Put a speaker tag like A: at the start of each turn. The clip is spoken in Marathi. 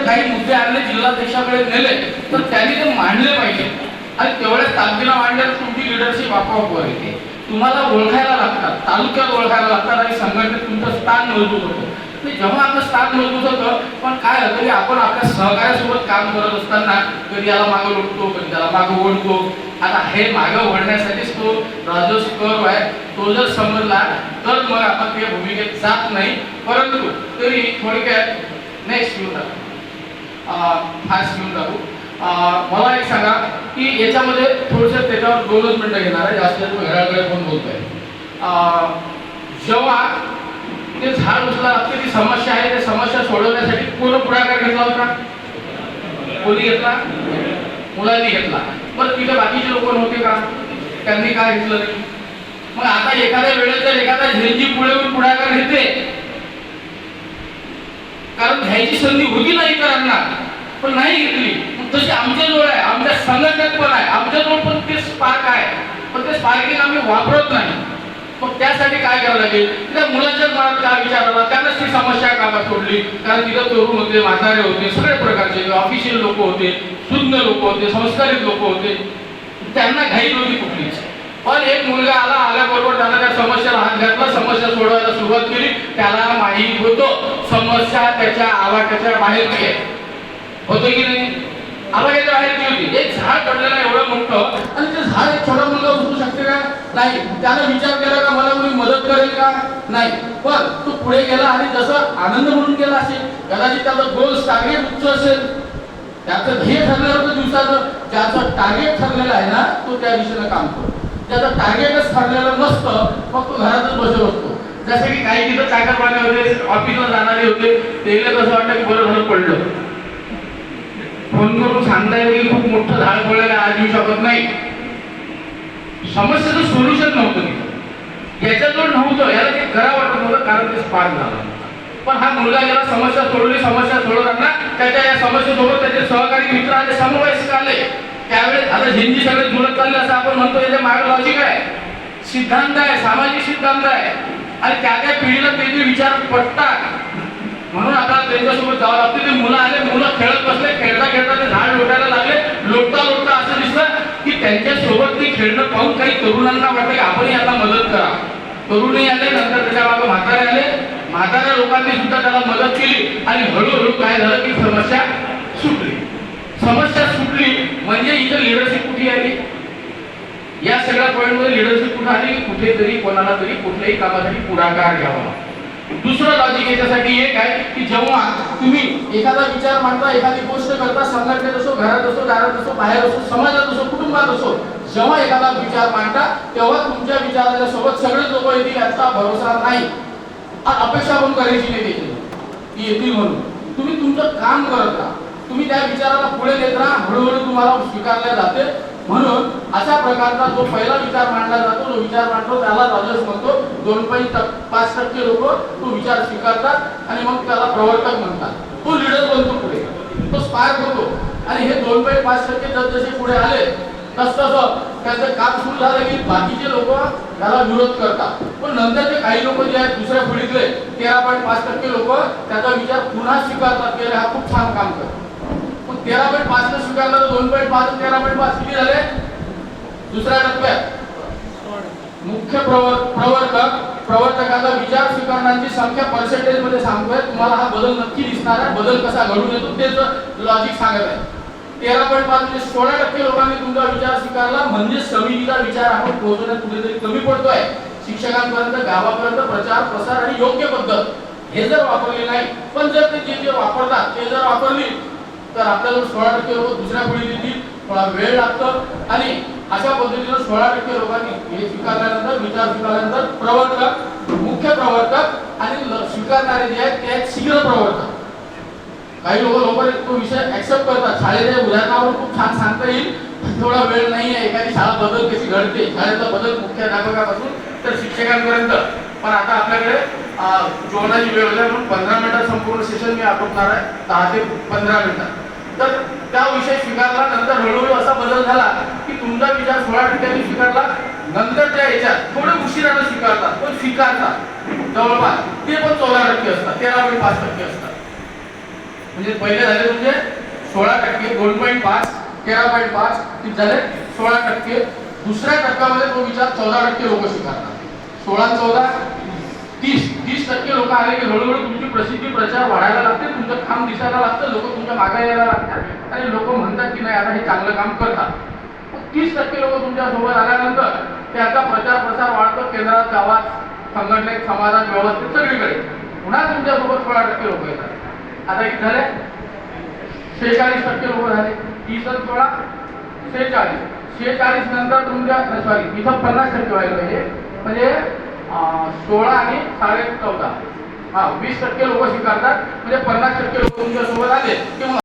A: काही मुद्दे आणले जिल्हाध्यक्षाकडे नेले तर त्यांनी ते मांडले पाहिजे आणि तेवढ्याच ताकदीला मांडल्यावर तुमची लिडरशिप आपोआप वर येते. तुम्हाला ओळखायला लागतात, तालुक्यात ओळखायला लागतात आणि संघटनेत तुमचं स्थान मजबूत होतं. जेव्हा आपलं स्थान मजबूत होतं पण काय होतं की आपण आपल्या सहकार्यासोबत काम करत असताना कधी याला मागं ओढतो, कधी त्याला मागं ओढतो. आता हे मागं ओढण्यासाठीच तो राजस कर्व आहे, तो जर समजला तर मग आपण त्या भूमिकेत जात नाही. परंतु तरी थोडक्यात नेक्स्ट घेऊन टाकू, फास्ट घेऊन टाकू. मला एक सांगा की याच्यामध्ये थोडंसं त्याच्यावर 2च मिनिटं घेणार आहे, जास्त घराकडे पण बोलतोय. जेव्हा ते झाड उचला लागते, ती समस्या आहे, त्या समस्या सोडवण्यासाठी कोण पुढाकार घेतला होता? कोणी घेतला? मुलांनी घेतला. पण तिथे बाकीचे लोक नव्हते का? त्यांनी काय घेतलं नाही? मग आता एखाद्या वेळेस जर एखादा झेंजी पुढे पुढाकार घेते, कारण घ्यायची संधी होती ना इतरांना, पण नाही घेतली. तशी आमच्याजवळ आहे, आमच्या संघटनेत पण आहे, आमच्याजवळ पण ते स्पार्क आहे, पण ते स्पार्किंग आम्ही वापरत नाही. मग त्यासाठी काय करावं लागेल? त्या मुलांच्या मनात काय विचार आला, त्यांनाच ती समस्या कामात सोडली. कारण तिथं तरुण होते, म्हातारे होते, सगळे प्रकारचे ऑफिशियल लोक होते, शुद्ध लोक होते, संस्कारित लोक होते, त्यांना घाई नव्हती कुठलीच. पण एक मुलगा आल्याबरोबर त्याला त्या समस्याला हात घातला, समस्या सोडवायला सुरुवात केली. त्याला माहीत होतं समस्या त्याच्या आवाक्याच्या बाहेरची आहे. होतं की नाही? आवाक्याच्या बाहेरची होती. एक झाड पडलेलं एवढं मोठं आणि ते झाड एक छोटा मुलगा उचलू शकते का? नाही. त्याने विचार केला का मला कोणी मदत करेल का? नाही. पण तो पुढे गेला आणि जसं आनंद म्हणून गेला असेल, कदाचित त्याचं गोल टार्गेट उच्च असेल, त्याचं ध्येय ठरलेलं होतं दिवसाचं. ज्याचं टार्गेट ठरलेलं आहे ना तो त्या दिशेनं काम करतो. ज्याचं टार्गेटच ठरलेलं नसतं मग तो घरातच बसत असतो. जसं की काही तिथं चाकरमाने होते, ऑफिसला जाणारे होते, त्याला कसं वाटतं की बरं झालं पडलं, फोन करून सांगता येईल की खूप मोठं झाड पडलेलं आज येऊ शकत नाही. समस्येचं सोल्युशन नव्हतं तिथं, याच्याजवळ नव्हतं, याला ते खरं वाटत नव्हतं कारण ते स्पार्क झालं. पण हा मुलगा याला समस्या सोडवली, समस्या सोडवताना त्याच्या या समस्येसोबत त्याचे सहकारी मित्र आले, समवयस्क आले. त्यावेळेस आता हिंदी सगळे जुळत चालले असं आपण म्हणतो. याच्या मागे लॉजिक आहे, सिद्धांत आहे, सामाजिक सिद्धांत आहे आणि त्या त्या पिढीला ते जे विचार पटतात म्हणून आपल्याला त्यांच्यासोबत जावं लागतं. ते मुलं आले, मुलं खेळत बसले, खेळता खेळता ते झाड लोटायला लागले. लोटता लोटता असं दिसलं की त्यांच्यासोबत ते खेळणं पाहून काही तरुणांना वाटतं की आपणही आता मदत करा. तरुणही आले, नंतर त्याच्या मागे म्हातारे आले. म्हाताऱ्या लोकांनी सुद्धा त्याला मदत केली आणि हळूहळू काय झालं की समस्या सुटली. समस्या सुटली म्हणजे इथं लिडरशिप कुठे आली? या सगळ्या पॉईंटमध्ये लिडरशिप कुठे आली? कुठेतरी कोणाला तरी कुठल्याही कामासाठी पुढाकार घ्यावा. दुसरं लॉजिक याच्यासाठी एक आहे की जेव्हा तुम्ही एखादा विचार मांडता, एखादी गोष्ट करता, संघटनेत असो, घरात असो, दारात असो, बाहेर असो, समाजात असो, कुटुंबात असो, जेव्हा एखादा विचार मांडता तेव्हा तुमच्या विचाराच्या सोबत सगळे लोक येतील याचा भरोसा नाही. अपेक्षा पण करायची नाही त्याची येतील म्हणून. तुम्ही तुमचं काम करत राहा, तुम्ही त्या विचाराला पुढे नेत राहा, हळूहळू तुम्हाला स्वीकारले जाते. म्हणून अशा प्रकारचा जो पहिला विचार मांडला जातो, जो विचार मांडतो त्याला राजस म्हणतो. 2.5% लोक तो विचार स्वीकारतात आणि मग त्याला प्रवर्तक म्हणतात. तो लीडर बनतो, पुढे तो स्पार्क होतो. आणि हे 2.5% जसे पुढे आले तसं त्याचं काम सुरू झालं की बाकीचे लोक त्याला विरोध करतात. पण नंतरचे काही लोक जे आहेत दुसऱ्या पिढीतले 13.5% लोक त्याचा विचार पुन्हा स्वीकारतात की हा खूप छान काम करतो. 13.5 स्वीकारला तर 2.5 13.5 किती झाले? दुसऱ्या टप्प्यात मुख्य प्रवर्तकाचा विचार स्वीकारण्याची संख्या पर्सेंटेज मध्ये सांगतोय. तुम्हाला हा बदल नक्की दिसणार आहे. बदल कसा घडून येतो त्याचं लॉजिक सांगत आहे. 13.5 म्हणजे 16% लोकांनी तुमचा विचार स्वीकारला. म्हणजे समितीचा विचार आपण पोहोचवण्यात कुठेतरी कमी पडतोय. शिक्षकांपर्यंत, गावापर्यंत प्रचार प्रसार आणि योग्य पद्धत हे जर वापरले नाही, पण जर ते जे वापरतात ते जर वापरली तर आपल्याला 16% लोक दुसऱ्या पिढीत येतील. थोडा वेळ लागतो आणि अशा पद्धतीने 16% लोकांनी हे स्वीकारल्यानंतर, विचार स्वीकारल्यानंतर प्रवर्तक, मुख्य प्रवर्तक आणि स्वीकारणारे जे आहेत ते आहेत शीघ्र प्रवर्तक. काही लोक लवकर तो विषय ऍक्सेप्ट करतात. शाळेच्या उदाहरणावर खूप छान सांगता येईल, थोडा वेळ नाही आहे. एखादी शाळा बदल कशी घडते, शाळेचा बदल मुख्याध्यापकापासून तर शिक्षकांपर्यंत. पण आता आपल्याकडे जेवणाची वेळ होती म्हणून 15 मिनिटात संपूर्ण सेशन मी आटोपणार आहे, 10 ते 15 मिनिटात. तर त्या विषय स्वीकारला नंतर हळूहळू असा बदल झाला की तुमचा विचार 16% स्वीकारला. नंतर त्या याच्यात थोडे उशिराने स्वीकारतात, पण स्वीकारतात जवळपास ते पण 14% असतात, 13.5% असतात. म्हणजे पहिले झाले तुमचे 16%, 2.5, 13.5, किती झाले 16%. दुसऱ्या टप्प्यामध्ये तो विचार 14% लोक स्वीकारतात. 16 14 30% लोक आले की हळूहळू तुमची प्रसिद्धी प्रचार वाढायला लागते, तुमचं काम दिसायला लागतं, लोक तुमच्या मागे यायला लागतात आणि लोक म्हणतात की नाही आता हे चांगलं काम करतात. 30% लोक तुमच्या सोबत आल्यानंतर त्याचा प्रचार प्रसार वाढतो, केंद्रात गावात संघटनेत समाजात व्यवस्थित सगळीकडे. पुन्हा तुमच्यासोबत 16% लोक येतात. आता किती झाले 46% लोक झाले. 30 आणि 16 46. 46 नंतर तुमच्या सॉरी इथं 50% व्हायला पाहिजे, म्हणजे 16 आणि 14.5 20% लोक स्वीकारतात, म्हणजे 50% लोक तुमच्या सोबत आले की